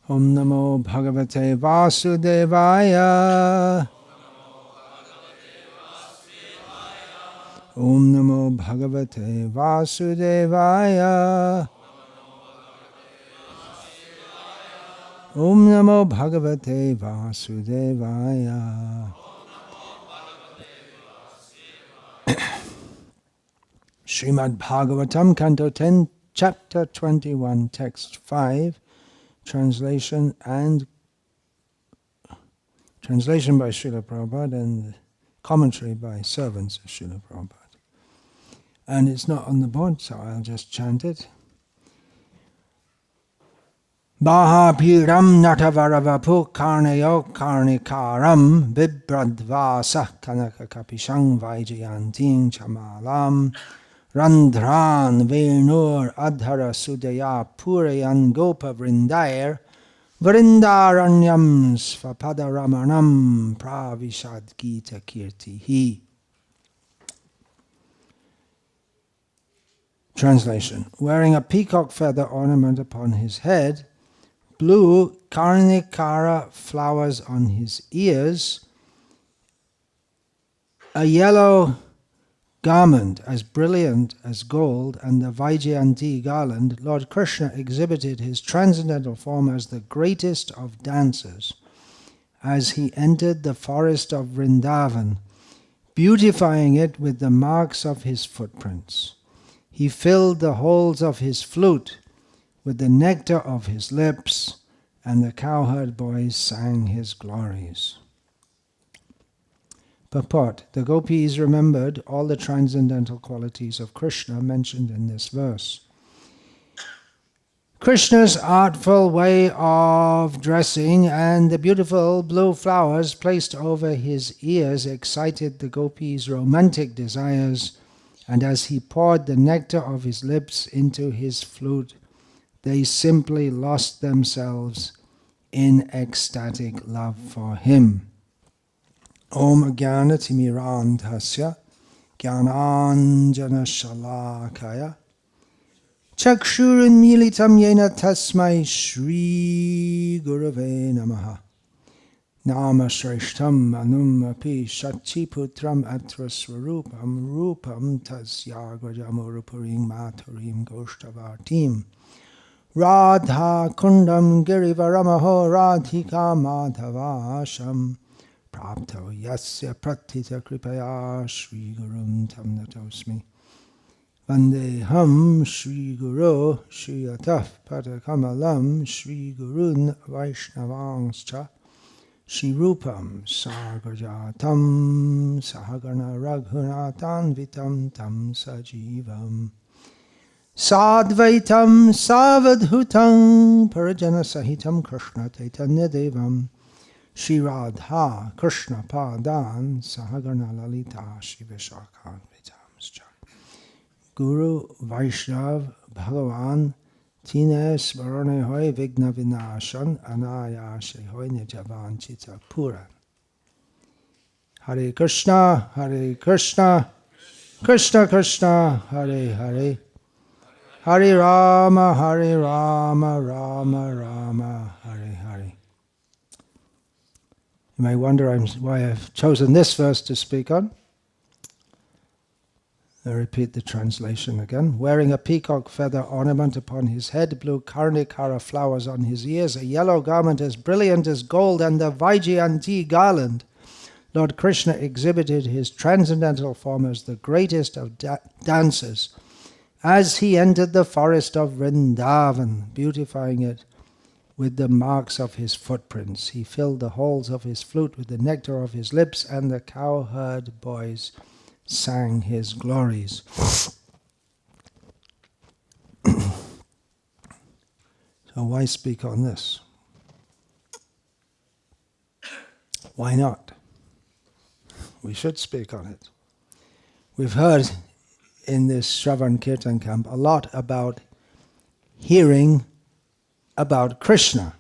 Om Namo Bhagavate Vasudevaya. Om Namo Bhagavate Vasudevaya. Om Namo Bhagavate Vasudevaya. Srimad Bhagavatam, Canto 10, Chapter 21, Text 5, Translation by Srila Prabhupada and commentary by servants of Srila Prabhupada. And it's not on the board, so I'll just chant it. Bahapiram natavaravapu karnayo karnikaram bibradvasa kanakakapishang vaijayanting chamalam randhran venur adhara sudaya purayan gopa vrindair vrindaranyam svapadaramanam pravishad gita kirtihi. Translation. Wearing a peacock feather ornament upon his head, blue karnikara flowers on his ears, a yellow garment as brilliant as gold, and the Vaijayanti garland, Lord Krishna exhibited his transcendental form as the greatest of dancers as he entered the forest of Vrindavan, beautifying it with the marks of his footprints. He filled the holes of his flute with the nectar of his lips, and the cowherd boys sang his glories. Purport. The Gopis remembered all the transcendental qualities of Krishna mentioned in this verse. Krishna's artful way of dressing and the beautiful blue flowers placed over his ears excited the Gopis' romantic desires, and as he poured the nectar of his lips into his flute, they simply lost themselves in ecstatic love for him. Om Jnana Timirandhasya Jnananjana Shalakaya Chakshurunmilitam Yena Tasmai Shri Gurave Namaha Nama Shreshtam Anum Api Shakti Putram Atra Swarupam Rupam Tasyagrajamurupurim Maturim Goshtavartim Radha Kundam Girivaramaho Radhika Madhavasham Prapto Yasya Pratita Kripaya Shri Gurum Tam Natosmi Vandeham Shri Guru Shri Ataf Padakamalam Shri Gurun Vaishnavangscha Shri Rupam Sargajatam Sahagana Raghunatan Vitam Tam Sajivam Sadvaitam Savadhutam Parajana Sahitam Krishna Chaitanya Devam Shri Radha Krishna Padan Sahagana Lalita Shri Vishakhan Vitamscha Guru Vaishnav Bhagavan Tine Smarane Hoy Vigna Vinashan Anayashe Hoy Nijavan Chita Puran. Hare Krishna, Hare Krishna, Krishna Krishna, Hare Hare, Hare Rama, Rama Rama, Hare Hare. You may wonder why I've chosen this verse to speak on. I repeat the translation again. Wearing a peacock feather ornament upon his head, blue karnikara flowers on his ears, a yellow garment as brilliant as gold, and the Vaijayanti garland, Lord Krishna exhibited his transcendental form as the greatest of dancers as he entered the forest of Vrindavan, beautifying it with the marks of his footprints. He filled the holes of his flute with the nectar of his lips, and the cowherd boys sang his glories. So why speak on this? Why not? We should speak on it. We've heard in this Shravan Kirtan camp a lot about hearing about Krishna.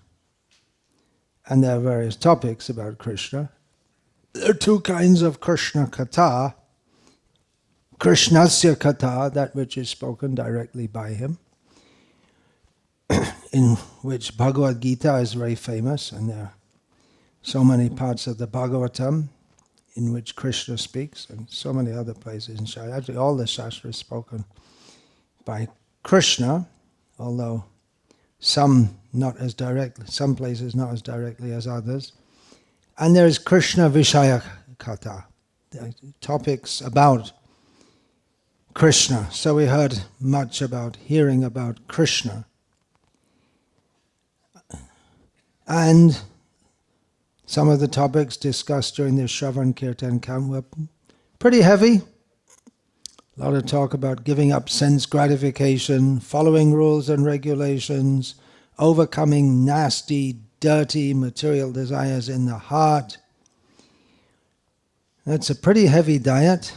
And there are various topics about Krishna. There are two kinds of Krishna Katha. Krishnasya Katha, that which is spoken directly by him. in which Bhagavad-gita is very famous, and there are so many parts of the Bhagavatam in which Krishna speaks, and so many other places in Shastra. Actually, all the Shastra is spoken by Krishna, although some places not as directly as others. And there is Krishna Vishaya Katha, topics about Krishna. So we heard much about hearing about Krishna. And some of the topics discussed during the Shravan Kirtan camp were pretty heavy. A lot of talk about giving up sense gratification, following rules and regulations, overcoming nasty, dirty material desires in the heart. That's a pretty heavy diet.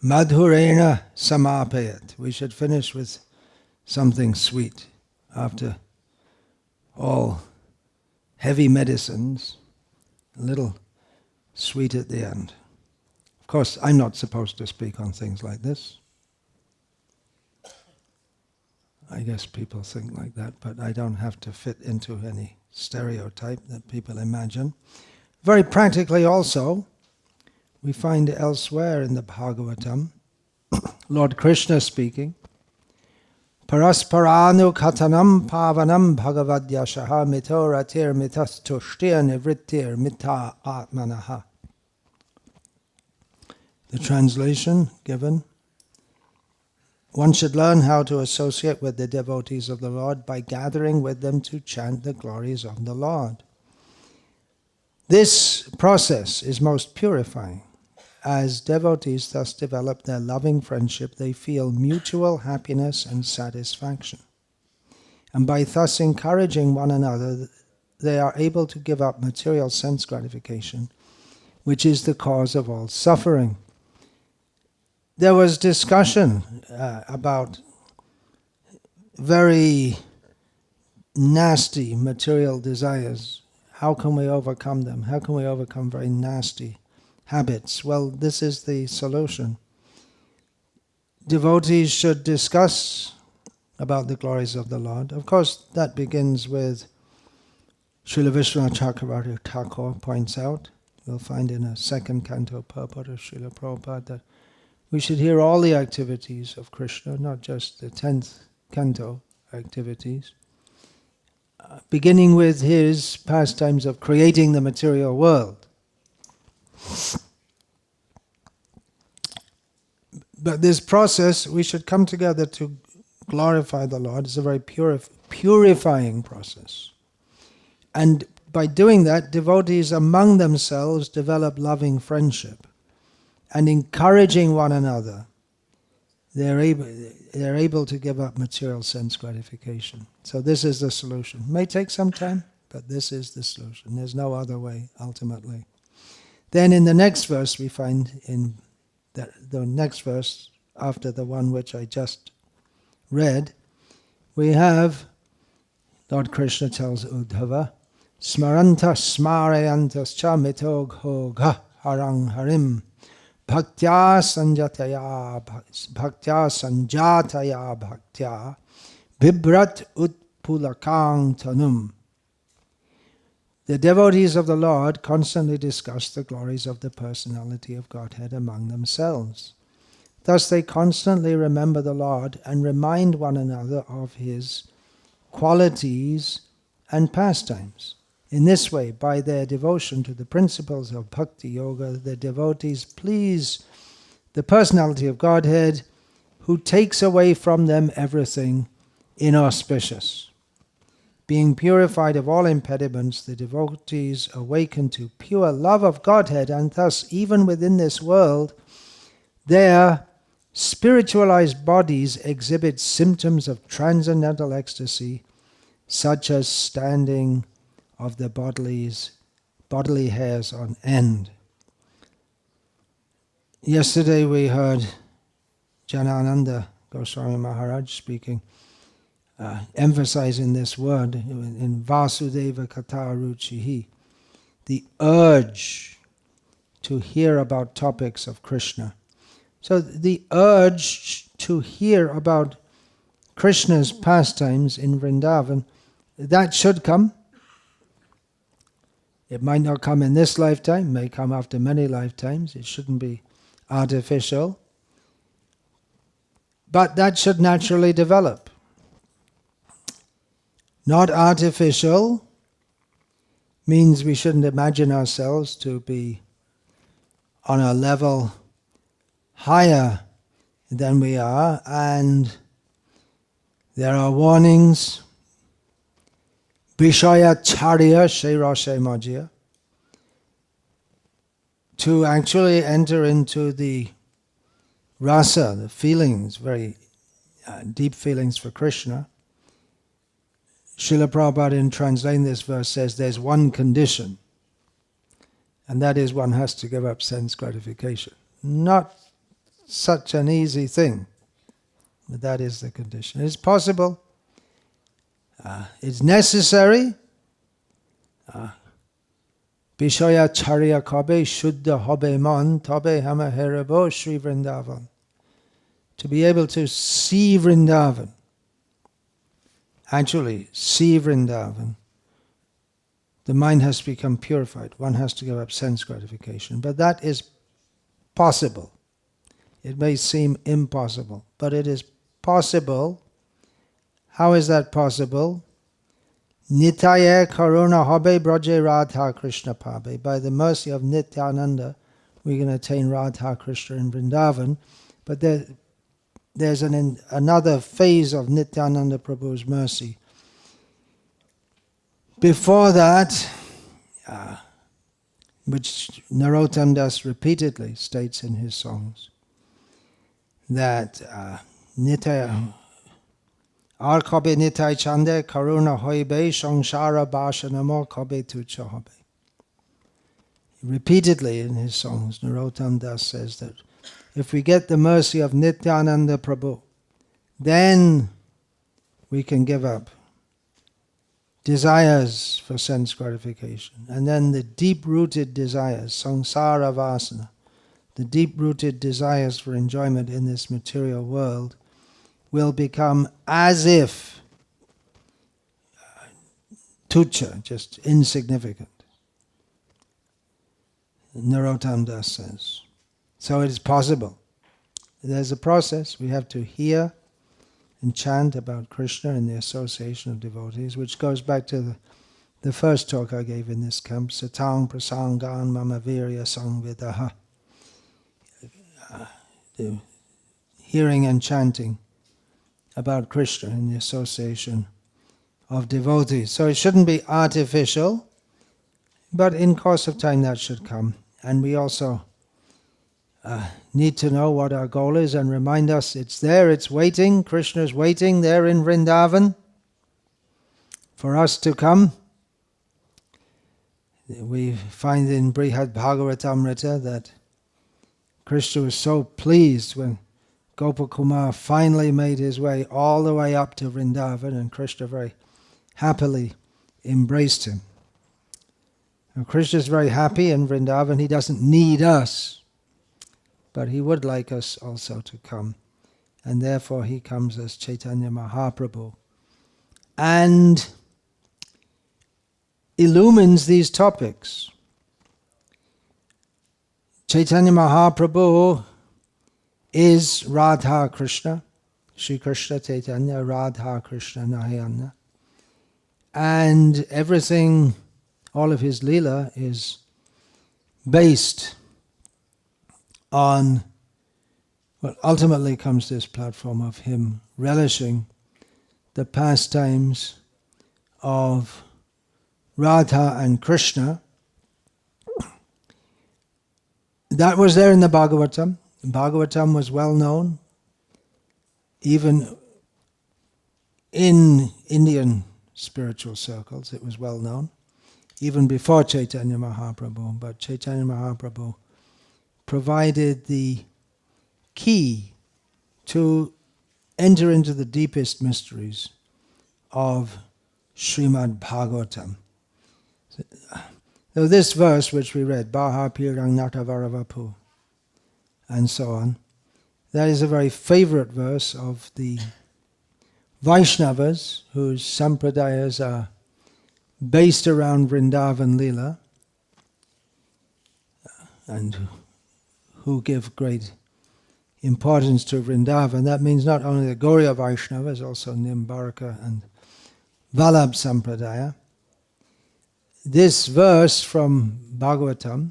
Madhurena samapayat. We should finish with something sweet after all heavy medicines, a little sweet at the end. Of course, I'm not supposed to speak on things like this. I guess people think like that, but I don't have to fit into any stereotype that people imagine. Very practically also, we find elsewhere in the Bhagavatam, Lord Krishna speaking, Parasparanu katanam pavanam bhagavadyashaha mito ratir mitastushtir nivrittir mita atmanaha. The translation given: one should learn how to associate with the devotees of the Lord by gathering with them to chant the glories of the Lord. This process is most purifying. As devotees thus develop their loving friendship, they feel mutual happiness and satisfaction. And by thus encouraging one another, they are able to give up material sense gratification, which is the cause of all suffering. There was discussion about very nasty material desires. How can we overcome them? How can we overcome very nasty habits? Well, this is the solution. Devotees should discuss about the glories of the Lord. Of course, that begins with Srila Vishwanath Chakravarti Thakur points out. We'll find in a second canto purport of Srila Prabhupada that we should hear all the activities of Krishna, not just the 10th canto activities, beginning with his pastimes of creating the material world. But this process, we should come together to glorify the Lord. It's a very purifying process. And by doing that, devotees among themselves develop loving friendship. And encouraging one another, they're able to give up material sense gratification. So this is the solution. It may take some time, but this is the solution. There's no other way, ultimately. Then in the next verse, we find in the next verse, after the one which I just read, we have Lord Krishna tells Uddhava, Smaranta smarayantas cha mitog gha harang harim bhaktya sanjataya bhaktya bibrat utpulakang tanum. The devotees of the Lord constantly discuss the glories of the personality of Godhead among themselves. Thus they constantly remember the Lord and remind one another of His qualities and pastimes. In this way, by their devotion to the principles of Bhakti Yoga, the devotees please the personality of Godhead, who takes away from them everything inauspicious. Being purified of all impediments, the devotees awaken to pure love of Godhead, and thus, even within this world, their spiritualized bodies exhibit symptoms of transcendental ecstasy, such as standing of the bodily hairs on end. Yesterday we heard Janananda Goswami Maharaj speaking, emphasizing this word in Vasudeva Kata Ruchihi, the urge to hear about topics of Krishna. So the urge to hear about Krishna's pastimes in Vrindavan, that should come. It might not come in this lifetime, may come after many lifetimes. It shouldn't be artificial. But that should naturally develop. Not artificial means we shouldn't imagine ourselves to be on a level higher than we are, and there are warnings. Vishaya-charya Shairashe Majya, to actually enter into the rasa, the feelings, very deep feelings for Krishna. Srila Prabhupada, in translating this verse, says there's one condition, and that is one has to give up sense gratification. Not such an easy thing, but that is the condition. It's possible. It's necessary. Vishaya charya kabe shuddha hobe man tabe hama herabo Sri Vrindavan. To be able to see Vrindavan, actually see Vrindavan, the mind has to become purified. One has to give up sense gratification. But that is possible. It may seem impossible, but it is possible. How is that possible? Nitya karuna habe braje Radha Krishna pabe. By the mercy of Nityananda, we can attain Radha Krishna in Vrindavan. But there's another phase of Nityananda Prabhu's mercy. Before that, which Narottam Das repeatedly states in his songs, that Nitya Ar kabe nitai chande karuna hoibe shangshara bashanamo kabe tucha hobe. Repeatedly in his songs, Narottam Das says that if we get the mercy of Nityananda Prabhu, then we can give up desires for sense gratification. And then the deep-rooted desires, samsara vasana, the deep-rooted desires for enjoyment in this material world, will become as if tucha, just insignificant. Narottam Das says. So it is possible. There's a process. We have to hear and chant about Krishna and the association of devotees, which goes back to the first talk I gave in this camp, Satang Prasangan Mama Virya Sangvidaha. The hearing and chanting about Krishna and the association of devotees. So it shouldn't be artificial, but in course of time that should come. And we also need to know what our goal is and remind us it's there, it's waiting. Krishna's waiting there in Vrindavan for us to come. We find in Bhagavad-gita that Krishna was so pleased when Gopakumar finally made his way all the way up to Vrindavan, and Krishna very happily embraced him. Now, Krishna is very happy in Vrindavan. He doesn't need us, but he would like us also to come. And therefore he comes as Chaitanya Mahaprabhu and illumines these topics. Chaitanya Mahaprabhu is Radha Krishna, Shri Krishna Chaitanya, Radha Krishna Narayana. And everything, all of his Leela is based on what ultimately comes to this platform of him relishing the pastimes of Radha and Krishna. That was there in the Bhagavatam. Bhagavatam was well known, even in Indian spiritual circles. It was well known, even before Chaitanya Mahaprabhu. But Chaitanya Mahaprabhu provided the key to enter into the deepest mysteries of Srimad Bhagavatam. So this verse which we read, Baha Pirang Natavaravappu, and so on, that is a very favorite verse of the Vaishnavas, whose sampradayas are based around Vrindavan Leela, and who give great importance to Vrindavan. That means not only the Gauriya Vaishnavas, also Nimbarka and Vallabh Sampradaya. This verse from Bhagavatam,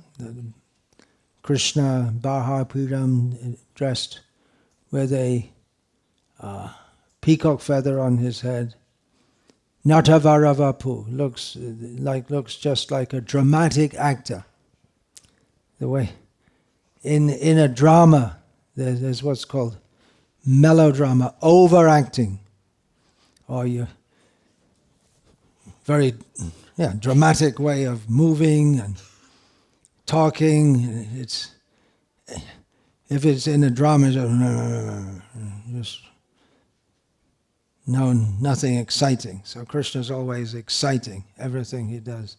Krishna Bahapuram dressed with a peacock feather on his head, Natavaravapu, looks just like a dramatic actor. The way in a drama, there's what's called melodrama, overacting, or your very dramatic way of moving and talking. If it's in a drama, just nothing exciting. So Krishna's always exciting. Everything he does,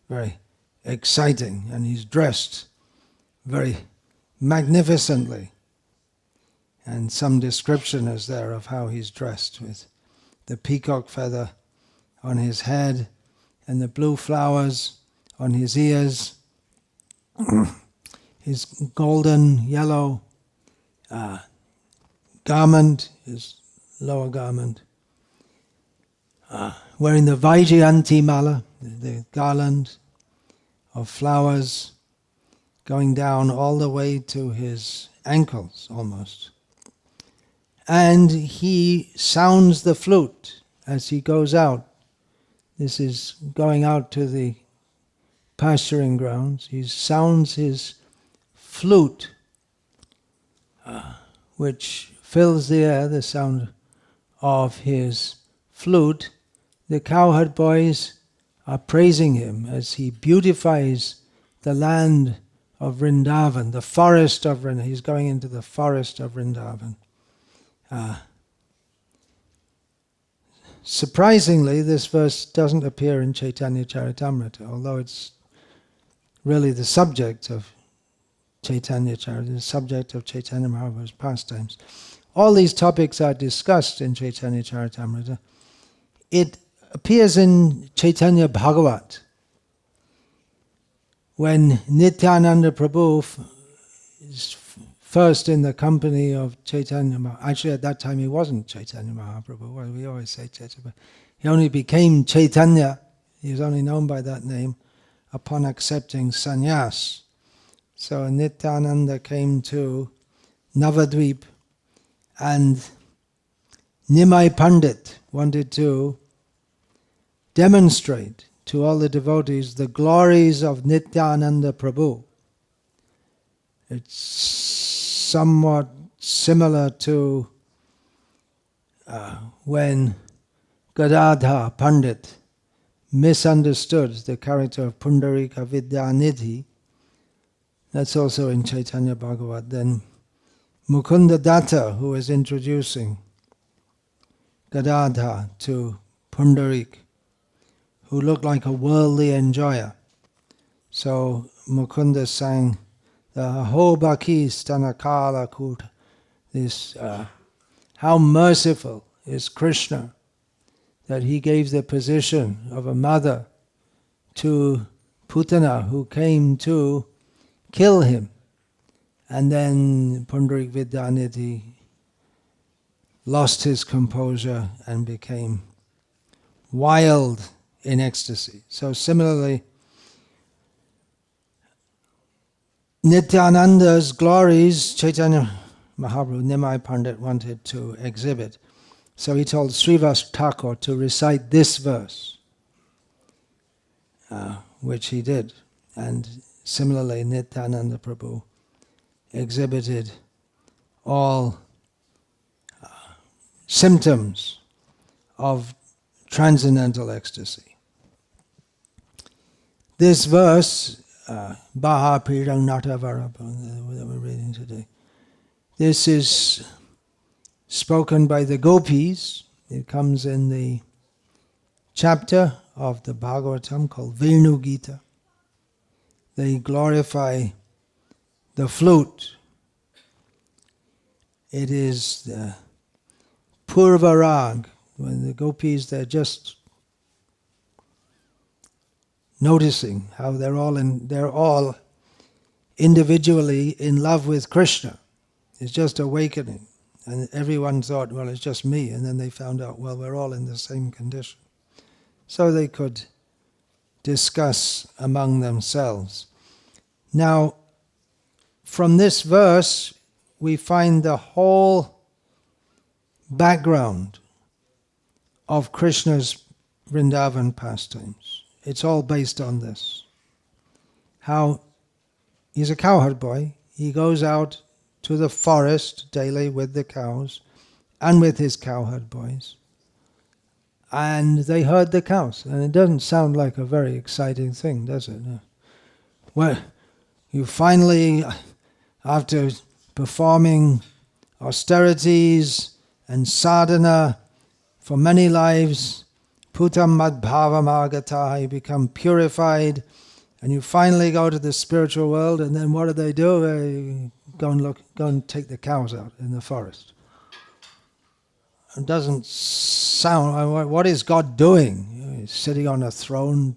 very exciting, and he's dressed very magnificently. And some description is there of how he's dressed, with the peacock feather on his head and the blue flowers on his ears, his golden yellow garment, his lower garment, wearing the Vaijayanti mala, the garland of flowers going down all the way to his ankles almost. And he sounds the flute as he goes out. This is going out to the pasturing grounds. He sounds his flute, which fills the air, the sound of his flute. The cowherd boys are praising him as he beautifies the land of Vrindavan, the forest of Vrindavan. He's going into the forest of Vrindavan. Surprisingly, this verse doesn't appear in Caitanya-caritamrta, although it's really the subject of Caitanya-caritamrta, the subject of Chaitanya Mahaprabhu's pastimes. All these topics are discussed in Caitanya-caritamrta. It appears in Chaitanya Bhagavat, when Nityananda Prabhu is first in the company of Chaitanya Mahaprabhu. Actually, at that time he wasn't Chaitanya Mahaprabhu. Well, we always say Chaitanya. He only became Chaitanya. He was only known by that name upon accepting sannyas. So Nityananda came to Navadvip, and Nimai Pandit wanted to demonstrate to all the devotees the glories of Nityananda Prabhu. It's somewhat similar to when Gadadhar Pandit misunderstood the character of Pundarika Vidyanidhi. That's also in Chaitanya Bhagavat. Then Mukunda Datta, who was introducing Gadadhar to Pundarik, who looked like a worldly enjoyer. So Mukunda sang the Aho Bhakti Stanakala Kuta. This, how merciful is Krishna that he gave the position of a mother to Putana, who came to kill him. And then Pundarik Vidyanidhi lost his composure and became wild in ecstasy. So similarly, Nityananda's glories, Chaitanya Mahaprabhu, Nimai Pandit wanted to exhibit. So he told Srivas Thakur to recite this verse, which he did. And similarly, Nityananda Prabhu exhibited all symptoms of transcendental ecstasy. This verse, Baha Pirang Natavarabha, that we're reading today, this is spoken by the Gopis. It comes in the chapter of the Bhagavatam called Venu-gita. They glorify the flute. It is the Purvarag, When the Gopis, they're just noticing how they're all individually in love with Krishna. It's just awakening. And everyone thought, well, it's just me. And then they found out, well, we're all in the same condition. So they could discuss among themselves. Now, from this verse, we find the whole background of Krishna's Vrindavan pastimes. It's all based on this. How he's a cowherd boy. He goes out to the forest daily with the cows and with his cowherd boys. And they herd the cows. And it doesn't sound like a very exciting thing, does it? Well, you finally, after performing austerities and sadhana for many lives, putam madbhavam agataha, you become purified, and you finally go to the spiritual world, and then what do? They go and take the cows out in the forest. It doesn't sound, what is God doing? He's sitting on a throne,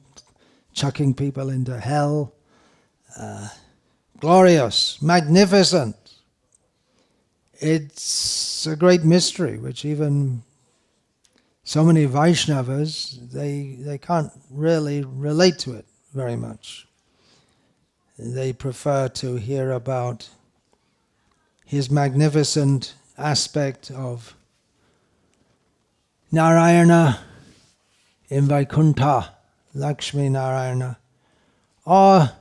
chucking people into hell. Glorious, magnificent. It's a great mystery, which even so many Vaishnavas, they can't really relate to it very much. They prefer to hear about his magnificent aspect of Narayana in Vaikuntha, Lakshmi Narayana, or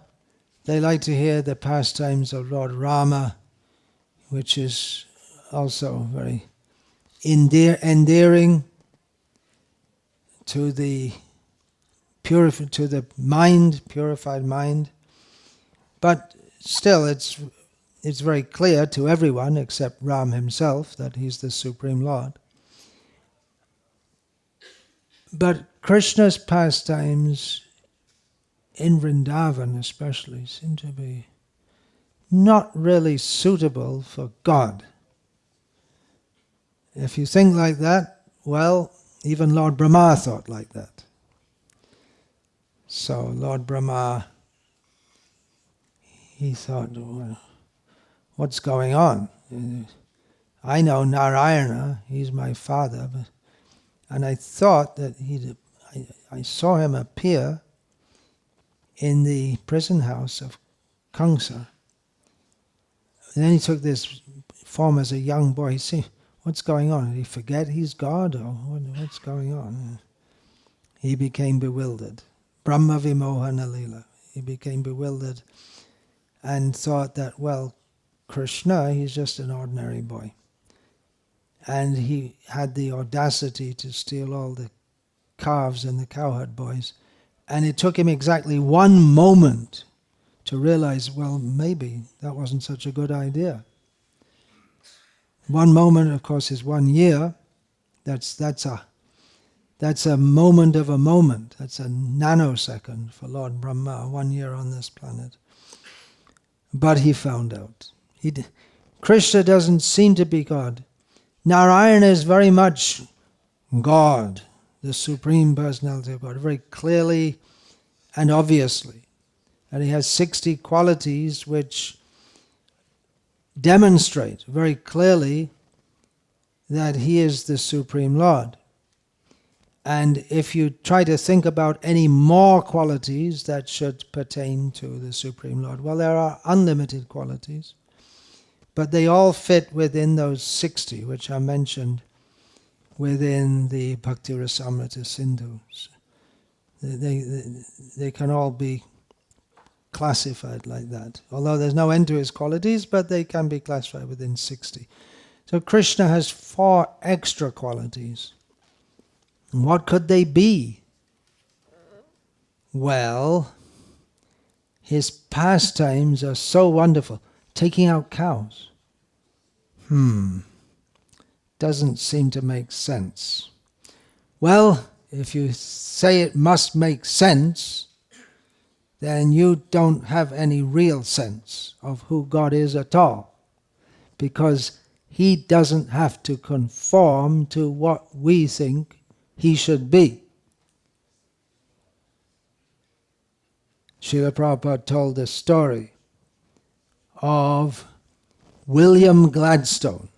they like to hear the pastimes of Lord Rama, which is also very endearing to the mind, purified mind. But still, it's very clear to everyone except Ram himself that he's the Supreme Lord. But Krishna's pastimes in Vrindavan especially seem to be not really suitable for God. If you think like that, well, even Lord Brahma thought like that. So Lord Brahma, he thought, well, what's going on? I know Narayana, he's my father, and I thought that I saw him appear in the prison house of Kamsa. And then he took this form as a young boy. He said, what's going on? Did he forget he's God? Or what's going on? He became bewildered. Brahma vimohana lila. He became bewildered and thought that, well, Krishna, he's just an ordinary boy. And he had the audacity to steal all the calves and the cowherd boys. And it took him exactly one moment to realize, well, maybe that wasn't such a good idea. One moment, of course, is 1 year. That's a moment of a moment. That's a nanosecond for Lord Brahma, 1 year on this planet. But he found out. Krishna doesn't seem to be God. Narayana is very much God, the Supreme Personality of God, very clearly and obviously. And he has 60 qualities which demonstrate very clearly that he is the Supreme Lord. And if you try to think about any more qualities that should pertain to the Supreme Lord, well, there are unlimited qualities, but they all fit within those 60 which are mentioned within the Bhakti Rasamrita Sindhus. They can all be classified like that. Although there's no end to his qualities, but they can be classified within 60. So Krishna has 4 extra qualities. And what could they be? Well, his pastimes are so wonderful. Taking out cows. Doesn't seem to make sense. Well, if you say it must make sense, then you don't have any real sense of who God is at all. Because he doesn't have to conform to what we think he should be. Srila Prabhupada told the story of William Gladstone.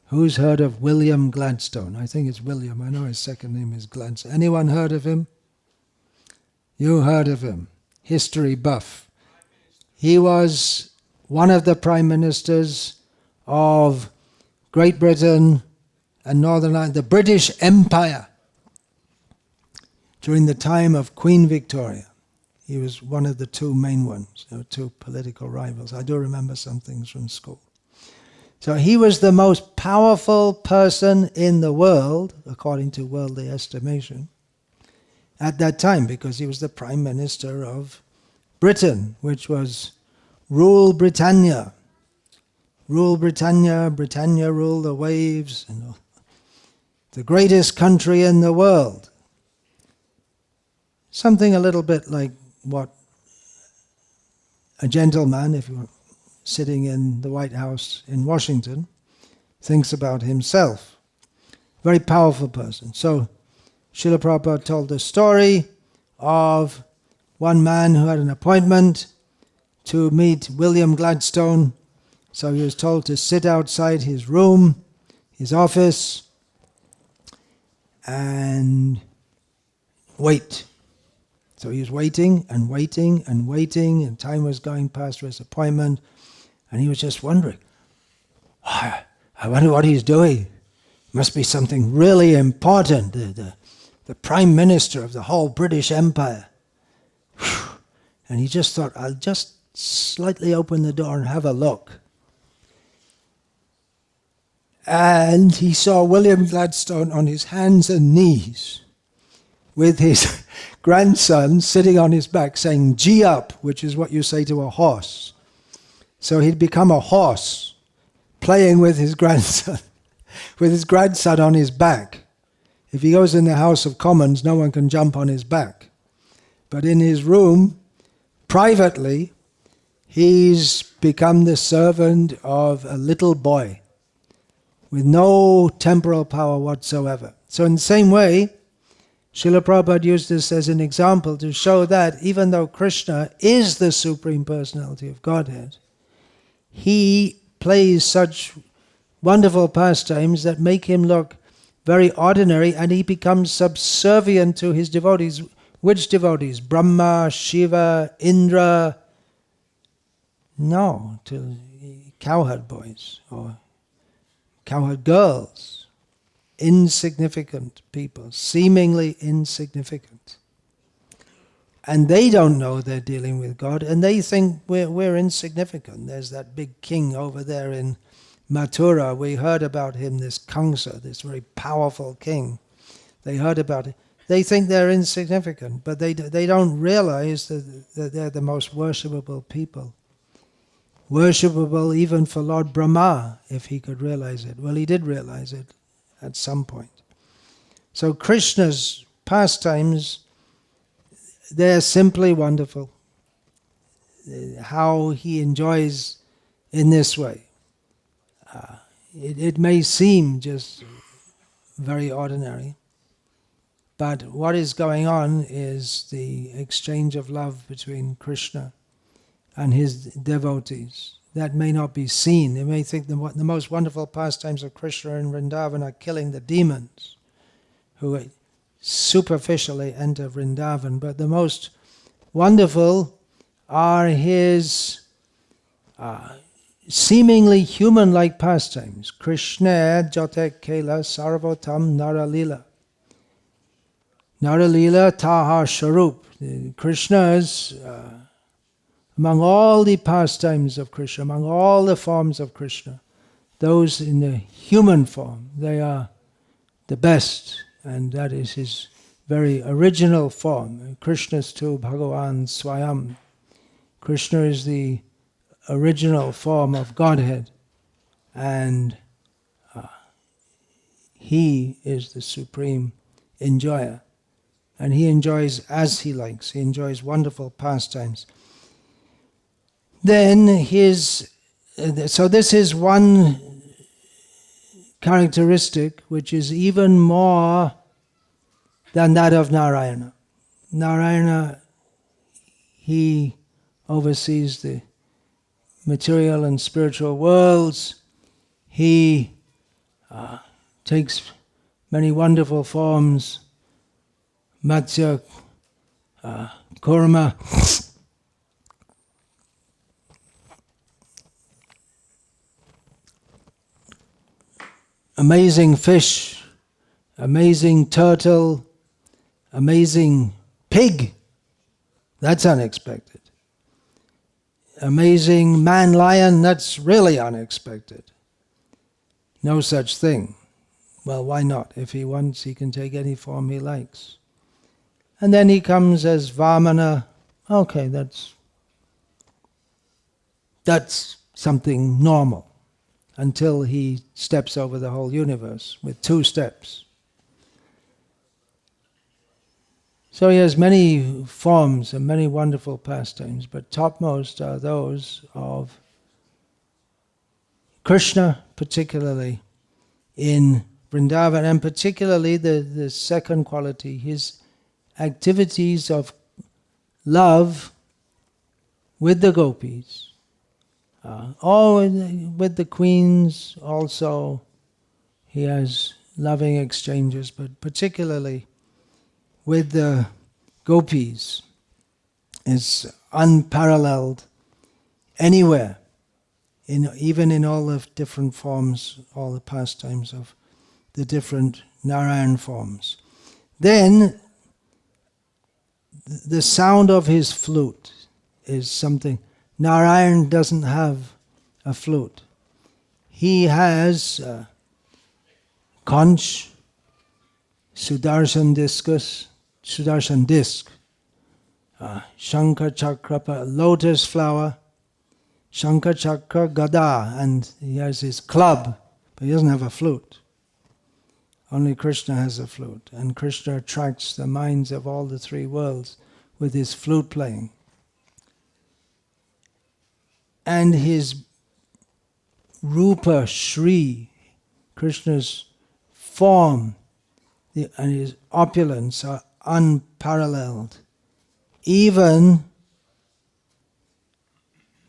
Who's heard of William Gladstone? I think it's William. I know his second name is Gladstone. Anyone heard of him? You heard of him. History buff. He was one of the prime ministers of Great Britain and Northern Ireland, the British Empire, during the time of Queen Victoria. He was one of the two main ones. There were two political rivals. I do remember some things from school. So he was the most powerful person in the world, according to worldly estimation, at that time, because he was the Prime Minister of Britain, which was rule Britannia. Rule Britannia, Britannia rule the waves, the greatest country in the world. Something a little bit like what a gentleman, if you want, sitting in the White House in Washington, thinks about himself. Very powerful person. So Srila Prabhupada told the story of one man who had an appointment to meet William Gladstone. So he was told to sit outside his room, his office, and wait. So he was waiting and waiting and waiting, and time was going past for his appointment. And he was just wondering, I wonder what he's doing. Must be something really important. The Prime Minister of the whole British Empire. And he just thought, I'll just slightly open the door and have a look. And he saw William Gladstone on his hands and knees with his grandson sitting on his back saying, "Gee up," which is what you say to a horse. So he'd become a horse, playing with his grandson, with his grandson on his back. If he goes in the House of Commons, no one can jump on his back. But in his room, privately, he's become the servant of a little boy with no temporal power whatsoever. So in the same way, Srila Prabhupada used this as an example to show that even though Krishna is the Supreme Personality of Godhead, he plays such wonderful pastimes that make him look very ordinary, and he becomes subservient to his devotees. Which devotees? Brahma, Shiva, Indra? No, to cowherd boys or cowherd girls. Insignificant people, seemingly insignificant. And they don't know they're dealing with God, and they think we're insignificant. There's that big king over there in Mathura. We heard about him, this Kamsa, this very powerful king. They heard about it. They think they're insignificant, but they don't realize that they're the most worshipable people. Worshipable even for Lord Brahma, if he could realize it. Well, he did realize it at some point. So Krishna's pastimes, they're simply wonderful. How he enjoys in this way. It may seem just very ordinary, but what is going on is the exchange of love between Krishna and his devotees. That may not be seen. They may think the most wonderful pastimes of Krishna in Vrindavan are killing the demons who superficially enter Vrindavan, but the most wonderful are his seemingly human-like pastimes. Krishna jote kela sarvotam naralila. Naralila taha sharup. Krishna's, among all the pastimes of Krishna, among all the forms of Krishna, those in the human form, they are the best, and that is his very original form. Krishna's tu Bhagavan Swayam. Krishna is the original form of Godhead, and he is the supreme enjoyer. And he enjoys as he likes. He enjoys wonderful pastimes. Then his So this is one characteristic which is even more than that of Narayana. Narayana, he oversees the material and spiritual worlds. He takes many wonderful forms, Matsya, Kurma, amazing fish, amazing turtle, amazing pig. That's unexpected. Amazing man-lion, that's really unexpected. No such thing. Well, why not? If he wants, he can take any form he likes. And then he comes as Vamana. Okay, that's something normal, until he steps over the whole universe with 2 steps. So he has many forms and many wonderful pastimes, but topmost are those of Krishna, particularly in Vrindavan, and particularly the second quality, his activities of love with the Gopis, or with the queens also. He has loving exchanges, but particularly with the Gopis is unparalleled anywhere, even in all the different forms, all the pastimes of the different Narayan forms. Then the sound of his flute is something. Narayan doesn't have a flute. He has conch, Sudarshan disc, Shankha Chakra, lotus flower, Shankha Chakra, Gada, and he has his club, but he doesn't have a flute. Only Krishna has a flute, and Krishna attracts the minds of all the 3 worlds with his flute playing. And his Rupa Shri, Krishna's form, and his opulence are unparalleled, even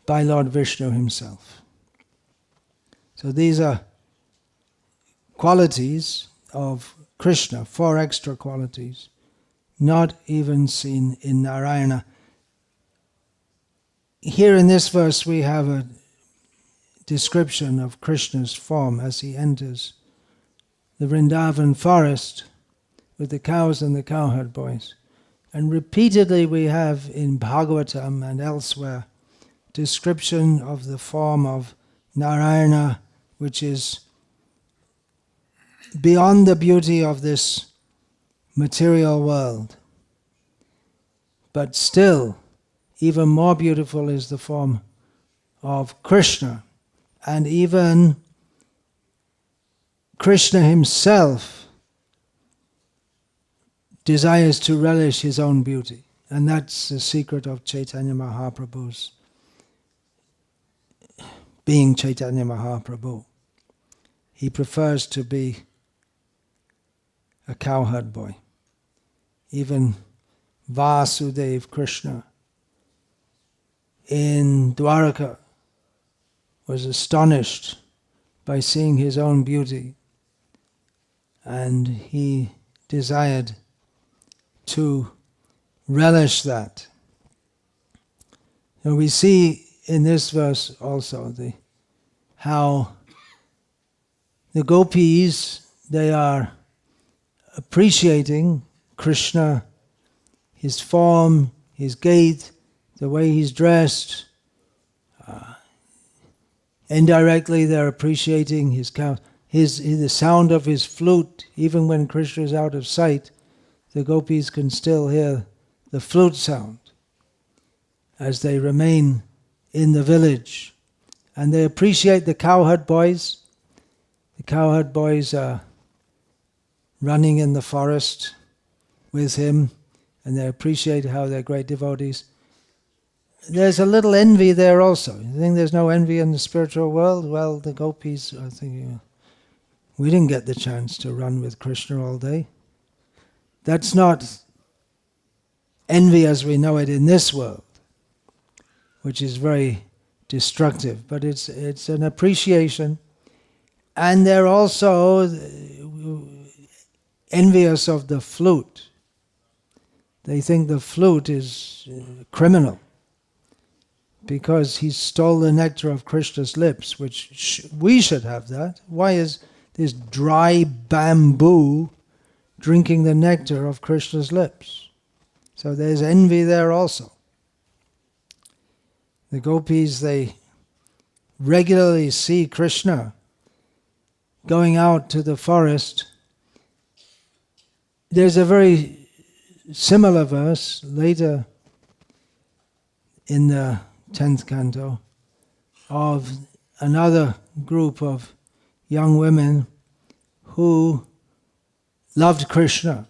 by Lord Vishnu himself. So these are qualities of Krishna, 4 extra qualities, not even seen in Narayana. Here in this verse we have a description of Krishna's form as he enters the Vrindavan forest with the cows and the cowherd boys. And repeatedly we have in Bhagavatam and elsewhere description of the form of Narayana, which is beyond the beauty of this material world. But still, even more beautiful is the form of Krishna. And even Krishna himself desires to relish his own beauty. And that's the secret of Chaitanya Mahaprabhu's being Chaitanya Mahaprabhu. He prefers to be a cowherd boy. Even Vasudeva Krishna in Dwaraka was astonished by seeing his own beauty, and he desired to relish that. And we see in this verse also how the Gopis, they are appreciating Krishna, his form, his gait, the way he's dressed. Indirectly, they're appreciating his the sound of his flute. Even when Krishna is out of sight, the Gopis can still hear the flute sound as they remain in the village. And they appreciate the cowherd boys. The cowherd boys are running in the forest with him, and they appreciate how they're great devotees. there's a little envy there also. You think there's no envy in the spiritual world? Well, the Gopis are thinking, we didn't get the chance to run with Krishna all day. That's not envy as we know it in this world, which is very destructive, but it's an appreciation. And they're also envious of the flute. They think the flute is criminal because he stole the nectar of Krishna's lips, which we should have that. Why is this dry bamboo drinking the nectar of Krishna's lips? So there's envy there also. The Gopis, they regularly see Krishna going out to the forest. There's a very similar verse later in the 10th canto of another group of young women who loved Krishna.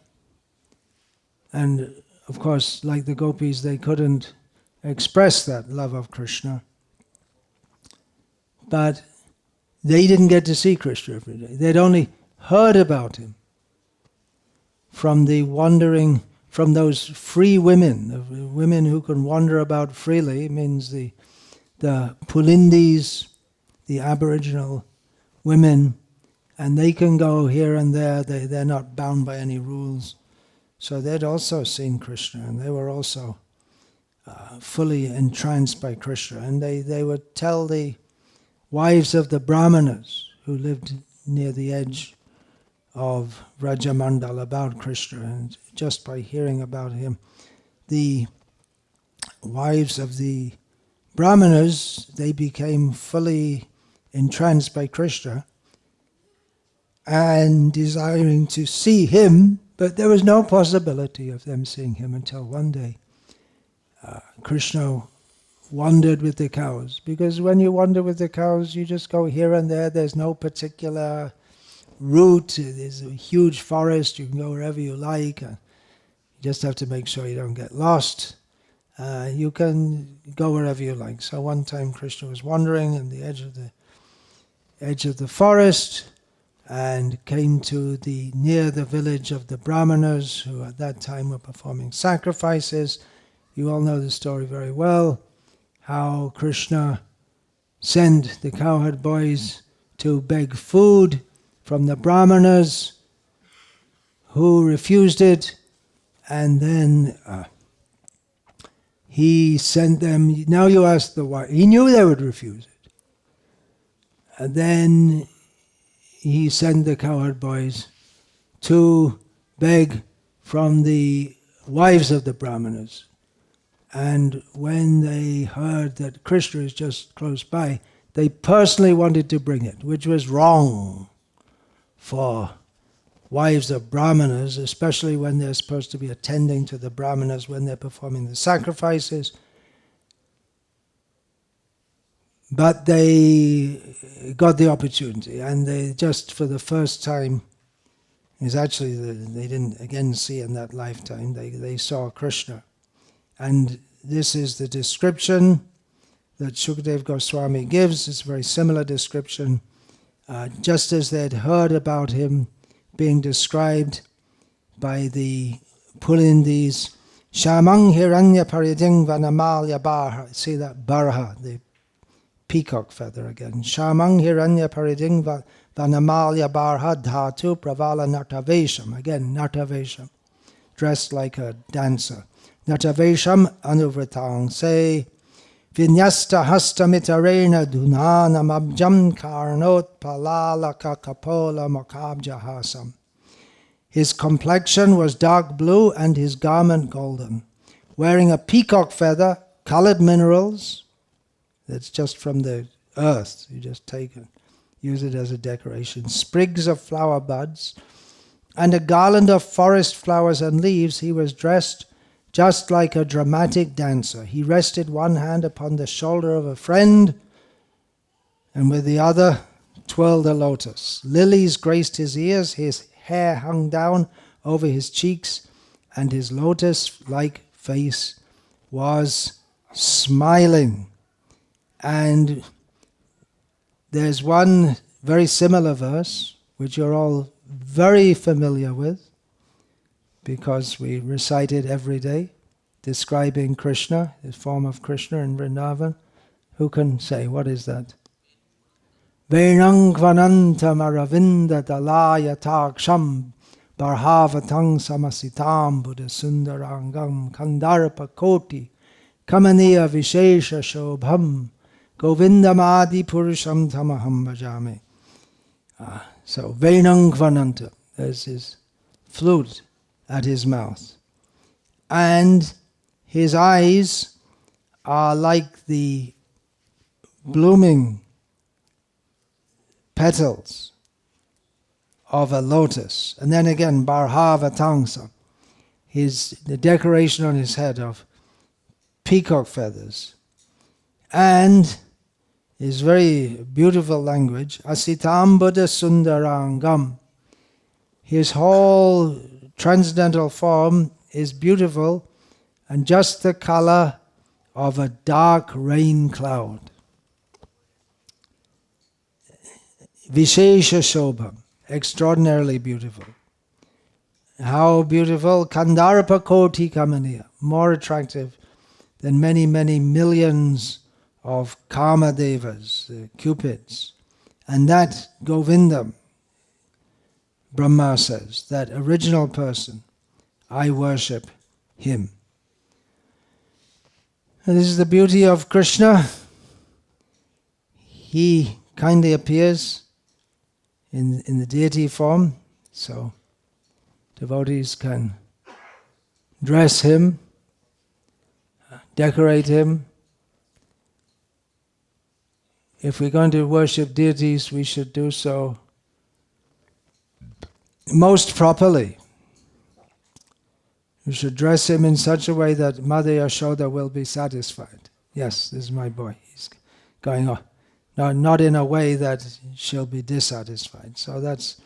And of course, like the Gopis, they couldn't express that love of Krishna. But they didn't get to see Krishna every day. They'd only heard about him from those free women, the women who can wander about freely. It means the Pulindis, the Aboriginal women, and they can go here and there. They're not bound by any rules. So they'd also seen Krishna, and they were also fully entranced by Krishna. And they would tell the wives of the Brahmanas who lived near the edge of Rajamandal about Krishna, and just by hearing about him, the wives of the Brahmanas, they became fully entranced by Krishna and desiring to see him, but there was no possibility of them seeing him until one day Krishna wandered with the cows. Because when you wander with the cows, you just go here and there. There's no particular route. There's a huge forest. You can go wherever you like. You just have to make sure you don't get lost. You can go wherever you like. So one time Krishna was wandering on the edge of the forest and came to near the village of the Brahmanas, who at that time were performing sacrifices. You all know the story very well, how Krishna sent the cowherd boys to beg food from the Brahmanas, who refused it, and then he sent them. Now you ask the why. He knew they would refuse it. And then he sent the cowherd boys to beg from the wives of the Brahmanas. And when they heard that Krishna is just close by, they personally wanted to bring it, which was wrong for wives of Brahmanas, especially when they're supposed to be attending to the Brahmanas when they're performing the sacrifices. But they got the opportunity, and they just for the first time, is actually they didn't again see in that lifetime, they saw Krishna. And this is the description that Shukadev Goswami gives. It's a very similar description. Just as they'd heard about him being described by the Pulindis, Shamang Hiranya Pariding Vanamalya Barha. See that Barha, the peacock feather again. Shamang Hiranya Pariding Vanamalya Barha Dhatu Pravala Natavesham. Again, Natavesham, dressed like a dancer. Natavesham Anuvratang. Say, Vinyasta hastamitarena dunana mabjam karnot palala kakapola makabjahasam. His complexion was dark blue and his garment golden. Wearing a peacock feather, colored minerals, that's just from the earth, you just take it, use it as a decoration, sprigs of flower buds, and a garland of forest flowers and leaves, he was dressed just like a dramatic dancer. He rested one hand upon the shoulder of a friend, and with the other twirled a lotus. Lilies graced his ears, his hair hung down over his cheeks, and his lotus-like face was smiling. And there's one very similar verse, which you're all very familiar with, because we recite it every day, describing Krishna, the form of Krishna in Vrindavan. Who can say, what is that? Venang kvanantam aravinda dalaya taksham barhavatang samasitam buddha sundarangam kandarpa koti kamaniya vishesha shobham govindamadi purusham tamaham bhajami. So Venang kvananta, there's his flute at his mouth. And his eyes are like the blooming petals of a lotus. And then again, Barhava Tangsa, the decoration on his head of peacock feathers. And his very beautiful language, Asitam Buddha Sundarangam. His whole transcendental form is beautiful and just the color of a dark rain cloud. Vishesha Shobham, extraordinarily beautiful. How beautiful? Kandarpa Koti Kamaniya, more attractive than many, many millions of Kama Devas, the Cupids. And that Govindam, Brahma says, that original person, I worship him. And this is the beauty of Krishna. He kindly appears in the deity form, so devotees can dress him, decorate him. If we're going to worship deities, we should do so most properly. We should dress him in such a way that Mother Yashoda will be satisfied. Yes, this is my boy. He's going on. No, not in a way that she'll be dissatisfied. So that's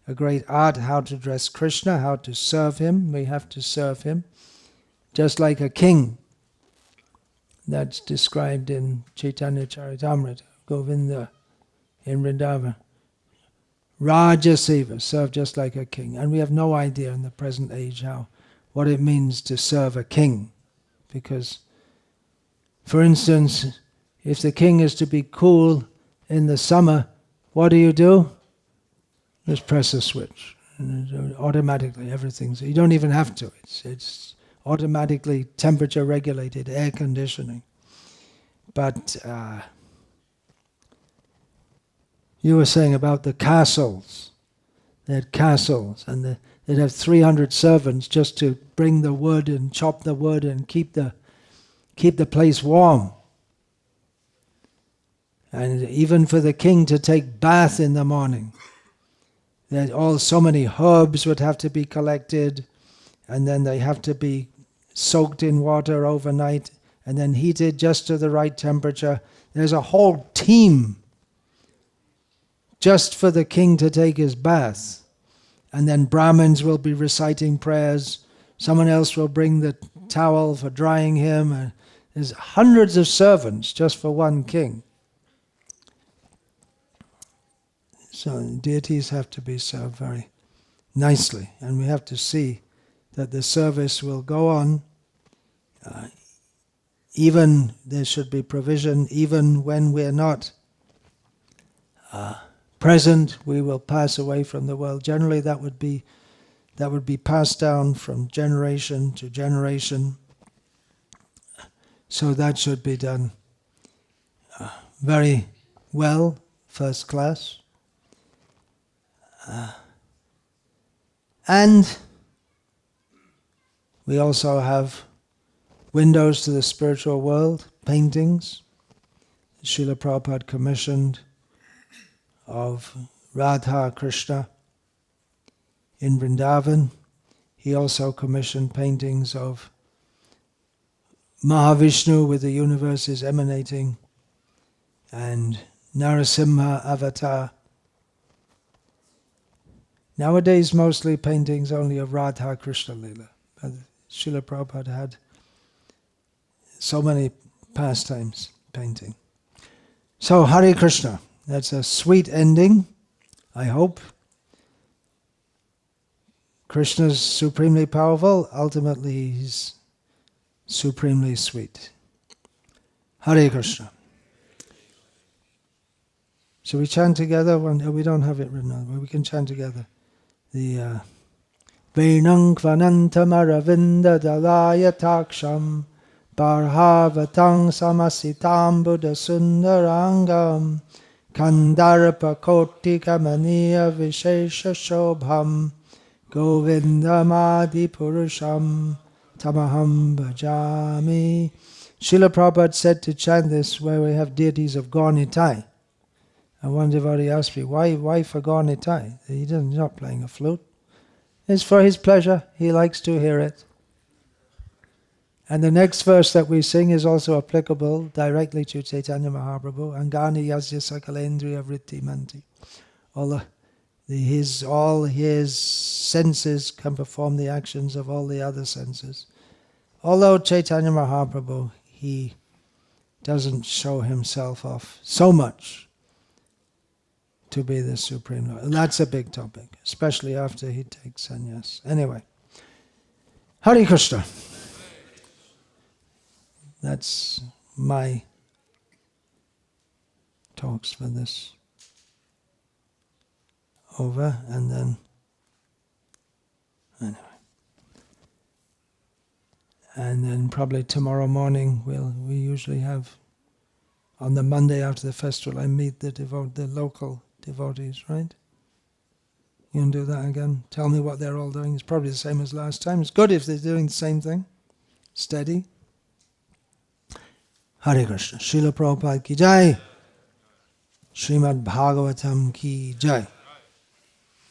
a great art, how to dress Krishna, how to serve him. We have to serve him just like a king. That's described in Caitanya-caritamrta, Govinda in Vrindavan. Raja Seva, serve just like a king. And we have no idea in the present age what it means to serve a king. Because, for instance, if the king is to be cool in the summer, what do? Just press a switch. And automatically everything. So you don't even have to. It's automatically temperature regulated, air conditioning. But you were saying about the castles. They had castles, and they'd have 300 servants just to bring the wood and chop the wood and keep the place warm. And even for the king to take bath in the morning, so many herbs would have to be collected, and then they have to be soaked in water overnight, and then heated just to the right temperature. There's a whole team just for the king to take his bath. And then Brahmins will be reciting prayers. Someone else will bring the towel for drying him. And there's hundreds of servants just for one king. So deities have to be served very nicely. And we have to see that the service will go on. Even there should be provision, even when we're not present, we will pass away from the world. Generally, that would be passed down from generation to generation. So that should be done very well, first class. And we also have windows to the spiritual world, paintings. Srila Prabhupada commissioned of Radha Krishna in Vrindavan. He also commissioned paintings of Mahavishnu with the universes emanating, and Narasimha avatar. Nowadays mostly paintings only of Radha Krishna Lila. But Srila Prabhupada had so many pastimes, painting. So Hare Krishna, that's a sweet ending, I hope. Krishna's supremely powerful, ultimately he's supremely sweet. Hare Krishna. Shall we chant together? We don't have it written on, but we can chant together. The Venang Kvanantamaravinda Dalaya Taksham Barhavatang Samasitam Buddha Sundarangam Kandarpa Kotika Maniya Vishesha Shobham Govindamadi Purusham Tamaham Bhajami. Srila Prabhupada said to chant this where we have deities of Gaunitai. And one devotee asked me, why for Gaunitai? He's not playing a flute. It's for his pleasure. He likes to hear it. And the next verse that we sing is also applicable directly to Chaitanya Mahaprabhu. Angani yasya sakalendriya vritti manti. All his senses can perform the actions of all the other senses. Although Chaitanya Mahaprabhu, he doesn't show himself off so much to be the Supreme Lord. And that's a big topic, especially after he takes sannyas. Anyway, Hare Krishna. That's my talks for this. Over, and then, anyway. And then probably tomorrow morning, we usually have, on the Monday after the festival, I meet the local devotees, right? You can do that again. Tell me what they're all doing. It's probably the same as last time. It's good if they're doing the same thing. Steady. Hare Krishna. Srila Prabhupada ki jai. Srimad Bhagavatam ki jai.